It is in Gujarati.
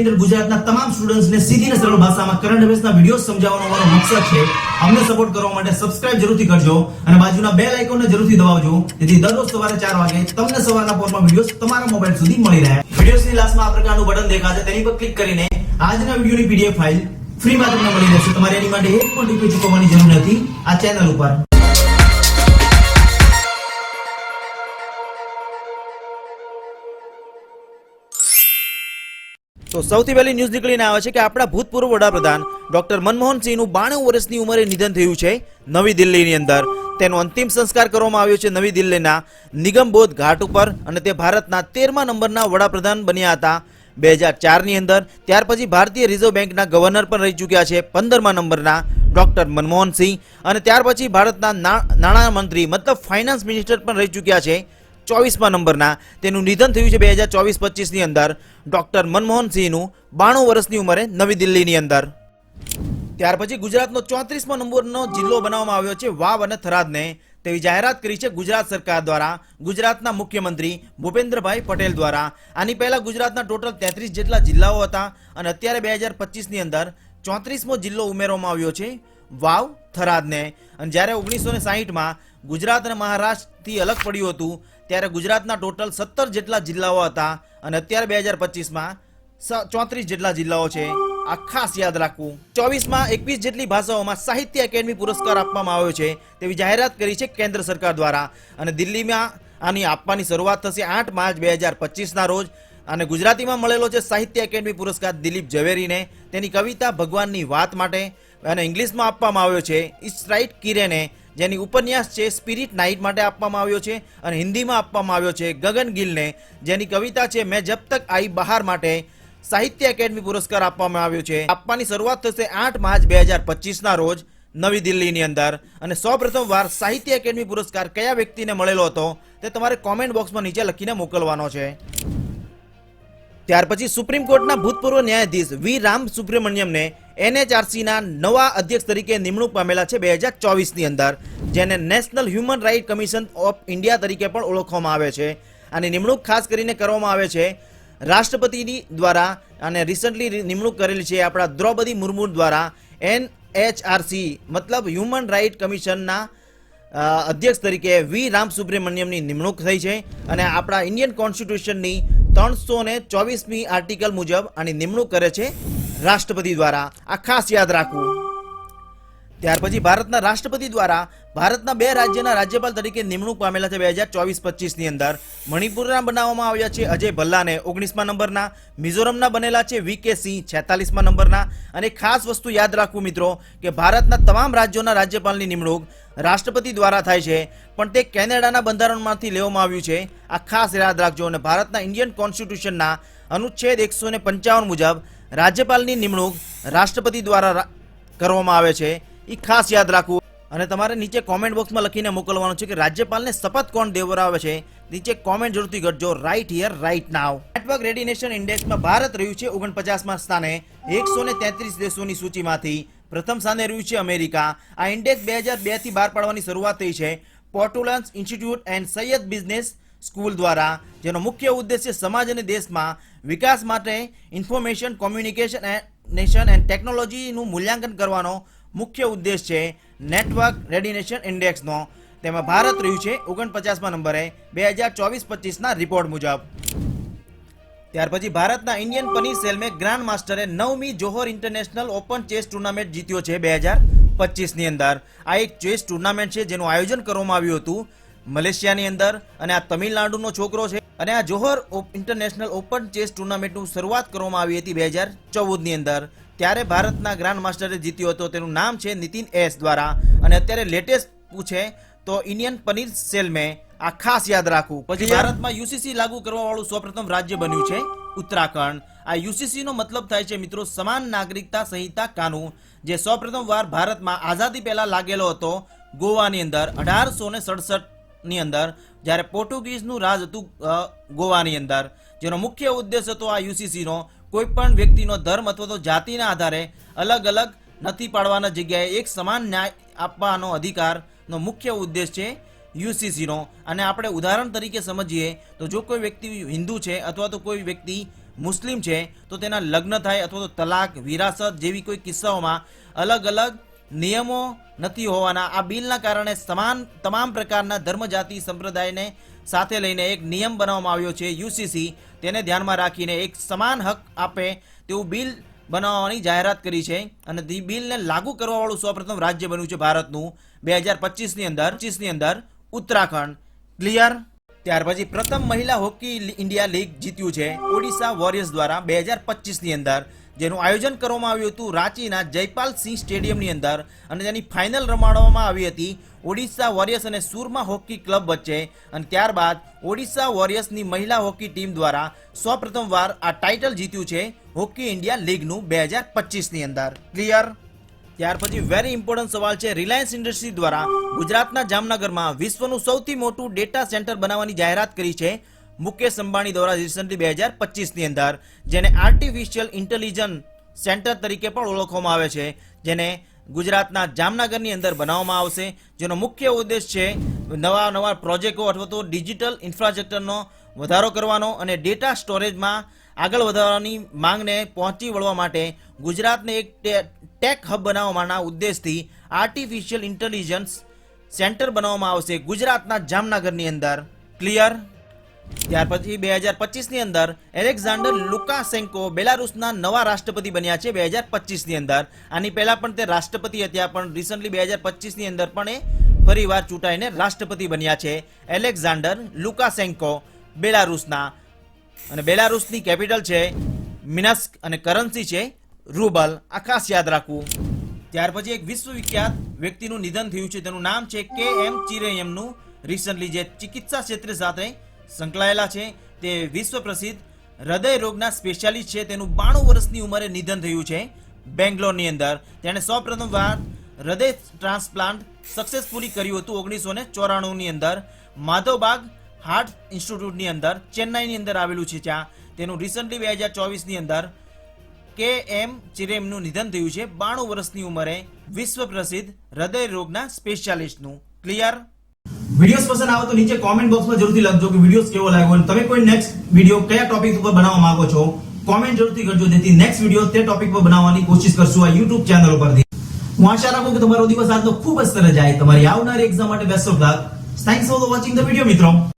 અંદર ગુજરાતના તમામ સ્ટુડન્ટ્સને સીધી અને સરળ ભાષામાં કરંટ અફેર્સના વિડિયોઝ સમજાવવાનો અમારો મકસદ છે. અમને સપોર્ટ કરવા માટે સબસ્ક્રાઇબ જરૂરથી કરજો અને બાજુના બેલ આઇકોનને જરૂરથી દબાવજો જેથી દરરોજ સવારે 4 વાગે તમને સવારના પોરમાં વિડિયોઝ તમારા મોબાઈલ સુધી મળી રહે. વિડિયોઝની લાસ્ટમાં આ પ્રકારનું બટન દેખાશે, તેની પર ક્લિક કરીને આજના વિડિયોની પીડીએફ ફાઇલ ફ્રીમાં તમને મળી રહેશે. તમારે એની માટે એક પણ રૂપિયા ચૂકવવાની જરૂર નથી આ ચેનલ ઉપર. તો સૌથી પહેલી ન્યૂઝ નીકળીને આવે છે કે આપણા ભૂતપૂર્વ વડાપ્રધાન ડોક્ટર મનમોહન સિંહનું 92 વર્ષની ઉંમરે નિધન થયું છે નવી દિલ્હીની અંદર. તેનો અંતિમ સંસ્કાર કરવામાં આવ્યો છે નવી દિલ્હીના નિગમબોધ ઘાટ ઉપર અને તે ભારતના 13મા નંબરના વડાપ્રધાન બન્યા હતા 2004ની અંદર. ત્યાર પછી ભારતીય રિઝર્વ બેંકના ગવર્નર પણ રહી ચૂક્યા છે 15મા નંબરના ડોક્ટર મનમોહન સિંહ, અને ત્યાર પછી ભારતના નાણામંત્રી મતલબ ફાઇનાન્સ મિનિસ્ટર પણ રહી ચૂક્યા છે 24મા નંબરના. તેનું નિધન થયું છે 2024-25ની અંદર ડોક્ટર મનમોહન સિંહનું 92 વર્ષની ઉંમરે નવી દિલ્હીની અંદર. ત્યાર પછી ગુજરાતનો 34મો નંબરનો જિલ્લો બનાવવામાં આવ્યો છે વાવ અને થરાદને. તેવી જાહેરાત કરી છે ગુજરાત સરકાર દ્વારા ગુજરાતના મુખ્યમંત્રી ભૂપેન્દ્રભાઈ પટેલ દ્વારા. આની પહેલા ગુજરાતના ટોટલ 33 જેટલા જિલ્લાઓ હતા અને અત્યારે 2025ની અંદર 34મો જિલ્લો ઉમેરવામાં આવ્યો છે વાવ થરાદને. અને જ્યારે 1960માં ગુજરાત અને મહારાષ્ટ્રથી અલગ પડ્યું હતું ત્યારે ગુજરાતના ટોટલ 17 જેટલા જિલ્લાઓ હતા અને અત્યારે 2025માં 34 જેટલા જિલ્લાઓ છે. આ ખાસ યાદ રાખવું. 24માં 21 જેટલી ભાષાઓમાં સાહિત્ય એકેડમી પુરસ્કાર આપવામાં આવ્યો છે તેવી જાહેરાત કરી છે કેન્દ્ર સરકાર દ્વારા. અને દિલ્હીમાં આની આપવાની શરૂઆત થશે 8 માર્ચ 2025ના રોજ. અને ગુજરાતીમાં મળેલો છે સાહિત્ય એકેડમી પુરસ્કાર દિલીપ ઝવેરીને તેની કવિતા ભગવાનની વાત માટે, અને ઇંગ્લિશમાં આપવામાં આવ્યો છે ઇસ્ટ્રાઇટ કિરેને જેની ઉપન્યાસ છે સ્પિરિટ નાઇટ માટે આપવામાં આવ્યો છે, અને હિન્દીમાં આપવામાં આવ્યો છે ગગન ગિલને જેની કવિતા છે મેં જબ તક આઈ બહાર માટે સાહિત્ય એકેડમી પુરસ્કાર આપવામાં આવ્યો છે. આપવાની શરૂઆત થશે 8 માર્ચ 2025ના રોજ નવી દિલ્હીની અંદર. અને સૌપ્રથમવાર સાહિત્ય એકેડમી પુરસ્કાર કયા વ્યક્તિને મળેલો હતો તે તમારે કોમેન્ટ બોક્સમાં નીચે લખીને મોકલવાનો છે. ત્યાર પછી સુપ્રીમ કોર્ટના ભૂતપૂર્વ ન્યાયાધીશ વી રામ સુબ્રમણ્યમને NHRCના નવા અધ્યક્ષ તરીકે નિમણૂક પામેલા છે 2024ની અંદર, જેને national human right commission of India તરીકે પણ ઓળખવામાં આવે છે. આની નિમણૂક ખાસ કરીને કરવામાં આવે છે રાષ્ટ્રપતિની દ્વારા, અને રિસન્ટલી નિમણૂક કરેલી છે આપણા દ્રૌપદી મુર્મુ દ્વારા. NHRC મતલબ હ્યુમન રાઇટ કમિશનના અધ્યક્ષ તરીકે વી રામ સુબ્રમણ્યમની નિમણૂક થઈ છે. અને આપણા ઇન્ડિયન કોન્સ્ટિટ્યુશનની 324મી આર્ટિકલ મુજબ આની નિમણૂક કરે છે રાષ્ટ્રપતિ દ્વારા. આ ખાસ યાદ રાખવું. ત્યાર પછી ભારતના રાષ્ટ્રપતિ દ્વારા ભારતના 2 રાજ્યના રાજ્યપાલ તરીકે નિમણૂક પામેલા છે 2024-25ની અંદર. મણિપુરના બનાવવામાં આવ્યા છે અજય ભલ્લાને 19મા નંબરના, મિઝોરમના બનેલા છે VK સિંહ 46મા નંબરના. અને ખાસ વસ્તુ યાદ રાખવું મિત્રો કે ભારતના તમામ રાજ્યોના રાજ્યપાલની નિમણૂક રાષ્ટ્રપતિ દ્વારા થાય છે, પણ તે કેનેડાના બંધારણમાંથી લેવામાં આવ્યું છે. આ ખાસ યાદ રાખજો. અને ભારતના ઇન્ડિયન કોન્સ્ટિટ્યુશનના અનુચ્છેદ 155 મુજબ રાજ્યપાલની નિમણૂક રાષ્ટ્રપતિ દ્વારા કરવામાં આવે છે. એ ખાસ યાદ રાખવું. અને તમારે નીચે કોમેન્ટ બોક્સમાં લખીને મોકલવાનું છે કે રાજ્યપાલને શપથ કોણ દેવરાવે છે. નીચે કોમેન્ટ જરૂરથી કરજો right here right now. Network readiness ઇન્ડેક્સમાં ભારત રહ્યું છે 49મા સ્થાને 133 દેશોની સૂચિમાંથી. પ્રથમ સ્થાને રહ્યું છે અમેરિકા. આ ઇન્ડેક્સ 2002થી બહાર પાડવાની શરૂઆત થઈ છે Portulans institute and Said business school દ્વારા, જેનો મુખ્ય ઉદ્દેશ્ય સમાજ અને દેશમાં વિકાસ માટે ઇન્ફોર્મેશન કોમ્યુનિકેશન નેશન એન્ડ ટેકનોલોજીનું મૂલ્યાંકન કરવાનો મુખ્ય ઉદ્દેશ છે નેટવર્ક રેડિનેશન ઇન્ડેક્સનો. તેમાં ભારત રહ્યું છે 49મા નંબરે 2024-25ના રિપોર્ટ મુજબ. ત્યાર પછી ભારતના ઇન્ડિયન પનીર સેલ્મે ગ્રાન્ડ માસ્ટરે 9મી Johor international open chess tournament જીત્યો છે 2025ની અંદર. આ એક ચેસ ટુર્નામેન્ટ છે જેનું આયોજન કરવામાં આવ્યું હતું મલેશિયાની અંદર, અને આ તમિલનાડુનો છોકરો છે. અને આ જોહોર ઇન્ટરનેશનલ ઓપન ચેસ ટુર્નામેન્ટનું શરૂઆત કરવામાં આવી હતી 2014ની અંદર. ત્યારે ભારતના ગ્રાન્ડ માસ્ટરે જીત્યો હતો. તેનું નામ છે નીતિન એસ દ્વારા. અને અત્યારે લેટેસ્ટ પૂછે તો ઇન્ડિયન પનીર સેલ્મે. આ ખાસ યાદ રાખવું. પછી ભારતમાં UCC લાગુ કરવા વાળું સૌપ્રથમ રાજ્ય બન્યું છે ઉત્તરાખંડ. આ UCC નો મતલબ થાય છે મિત્રો સમાન નાગરિકતા સંહિતા કાનૂન, જે સૌપ્રથમ વાર ભારતમાં આઝાદી પહેલા લાગેલો હતો ગોવાની અંદર 1867ની અંદર, જ્યારે પોર્ટુગીઝનું રાજ હતું ગોવાની અંદર. જેનો મુખ્ય ઉદ્દેશ હતો આ UCC નો કોઈ પણ વ્યક્તિનો ધર્મ અથવા તો જાતિના આધારે અલગ અલગ નથી પાડવાના જગ્યાએ એક સમાન ન્યાય આપવાનો અધિકારનો મુખ્ય ઉદ્દેશ છે UCC નો. અને આપણે ઉદાહરણ તરીકે સમજીએ તો જો કોઈ વ્યક્તિ હિન્દુ છે અથવા તો કોઈ વ્યક્તિ મુસ્લિમ છે તો તેના લગ્ન થાય અથવા તો તલાક, વિરાસત જેવી કોઈ કિસ્સાઓમાં અલગ અલગ નિયમો નથી હોવાના. આ બિલના કારણે તમામ પ્રકારના ધર્મ, જાતિ, સંપ્રદાયને સાથે લઈને એક નિયમ બનાવવામાં આવ્યો છે યુસીસી. તેને ધ્યાનમાં રાખીને એક સમાન હક આપે તેવું બિલ બનાવવાની જાહેરાત કરી છે અને તે બિલને લાગુ કરવાવાળું સૌપ્રથમ રાજ્ય બન્યું છે ભારતનું 2025ની અંદર ઉત્તરાખંડ. ક્લિયર? ત્યાર પછી પ્રથમ મહિલા હોકી ઇન્ડિયા લીગ જીત્યું છે ઓડિશા વોરિયર્સ દ્વારા 2025ની અંદર, જેનું આયોજન કરવામાં આવ્યું હતું રાંચીના જયપાલ સિંહ સ્ટેડિયમની અંદર અને તેની ફાઇનલ રમાડવામાં આવી હતી ઓડિશા વોરિયર્સ અને સુરમા હોકી ક્લબ વચ્ચે. અને ત્યારબાદ ઓડિશા વોરિયર્સની મહિલા હોકી ટીમ દ્વારા સૌપ્રથમવાર આ ટાઇટલ જીત્યું છે હોકી ઇન્ડિયા લીગનું 2025ની અંદર. ક્લિયર? ત્યાર પછી વેરી ઇમ્પોર્ટન્ટ સવાલ છે. રિલાયન્સ ઇન્ડસ્ટ્રી દ્વારા ગુજરાતના જામનગરમાં વિશ્વનું સૌથી મોટું ડેટા સેન્ટર બનાવવાની જાહેરાત કરી છે મુકેશ અંબાણી દ્વારા રિસન્ટલી 2025ની અંદર, જેને આર્ટિફિશિયલ ઇન્ટેલિજન્સ સેન્ટર તરીકે પણ ઓળખવામાં આવે છે, જેને ગુજરાતના જામનગરની અંદર બનાવવામાં આવશે. જેનો મુખ્ય ઉદ્દેશ છે નવા પ્રોજેક્ટો અથવા તો ડિજિટલ ઇન્ફ્રાસ્ટ્રક્ચરનો વધારો કરવાનો અને ડેટા સ્ટોરેજમાં આગળ વધારવાની માંગને પહોંચી વળવા માટે ગુજરાતને એક ટેક હબ બનાવવાના ઉદ્દેશથી આર્ટિફિશિયલ ઇન્ટેલિજન્સ સેન્ટર બનાવવામાં આવશે ગુજરાતના જામનગરની અંદર. ક્લિયર? ત્યાર પછી 2025ની અંદર એલેક્ઝાન્ડર લુકાશેન્કો બેલારુસના નવા રાષ્ટ્રપતિ બન્યા છે 2025ની અંદર. આની પહેલા પણ તે રાષ્ટ્રપતિ હતા, પણ રિસન્ટલી 2025ની અંદર પણ એ ફરીવાર ચૂંટાઈને રાષ્ટ્રપતિ બન્યા છે એલેક્ઝાન્ડર લુકાશેન્કો બેલારુસના. અને બેલારુસની કેપિટલ છે મિન્સ્ક અને કરન્સી છે રૂબલ. આ ખાસ યાદ રાખવું. ત્યાર પછી એક વિશ્વવિખ્યાત વ્યક્તિનું નિધન થયું છે, તેનું નામ છે KM ચિરેયમનું. રિસન્ટલી જે ચિકિત્સા ક્ષેત્ર સાથે સંકળાયેલા છે, તે વિશ્વ પ્રસિદ્ધ હૃદય રોગના સ્પેશિયાલિસ્ટ છે. તેનું 92 વર્ષની ઉંમરે નિધન થયું છે બેંગ્લોરની અંદર. તેણે સૌપ્રથમવાર હૃદય ટ્રાન્સપ્લાન્ટ સક્સેસફુલી કર્યું હતું 1994ની અંદર માધવબાગ હાર્ટ ઇન્સ્ટિટ્યૂટની અંદર, ચેન્નાઈની અંદર આવેલું છે ત્યાં. તેનું રિસન્ટલી 2024ની અંદર KM ચિરેમનું નિધન થયું છે 92 વર્ષની ઉંમરે, વિશ્વ પ્રસિદ્ધ હૃદય રોગના સ્પેશિયાલિસ્ટનું. ક્લિયર? વિડીયોસ પસંદ આવે તો નીચે કોમેન્ટ બોક્સમાં જરૂરથી લખજો કે વિડીયોસ કેવો લાગ્યો અને તમે કોઈ નેક્સ્ટ વિડીયો કયા ટોપિક ઉપર બનાવવા માંગો છો કોમેન્ટ જરૂરથી કરજો, જેથી નેક્સ્ટ વિડીયો તે ટોપિક પર બનાવવાની કોશિશ કરશું આ YouTube ચેનલ ઉપરથી. હું આશા રાખું કે તમારો દિવસ આજનો ખૂબ જ સરસ જાય. તમારી આવનારી એક્ઝામ માટે best of luck. Thanks for watching the video મિત્રો.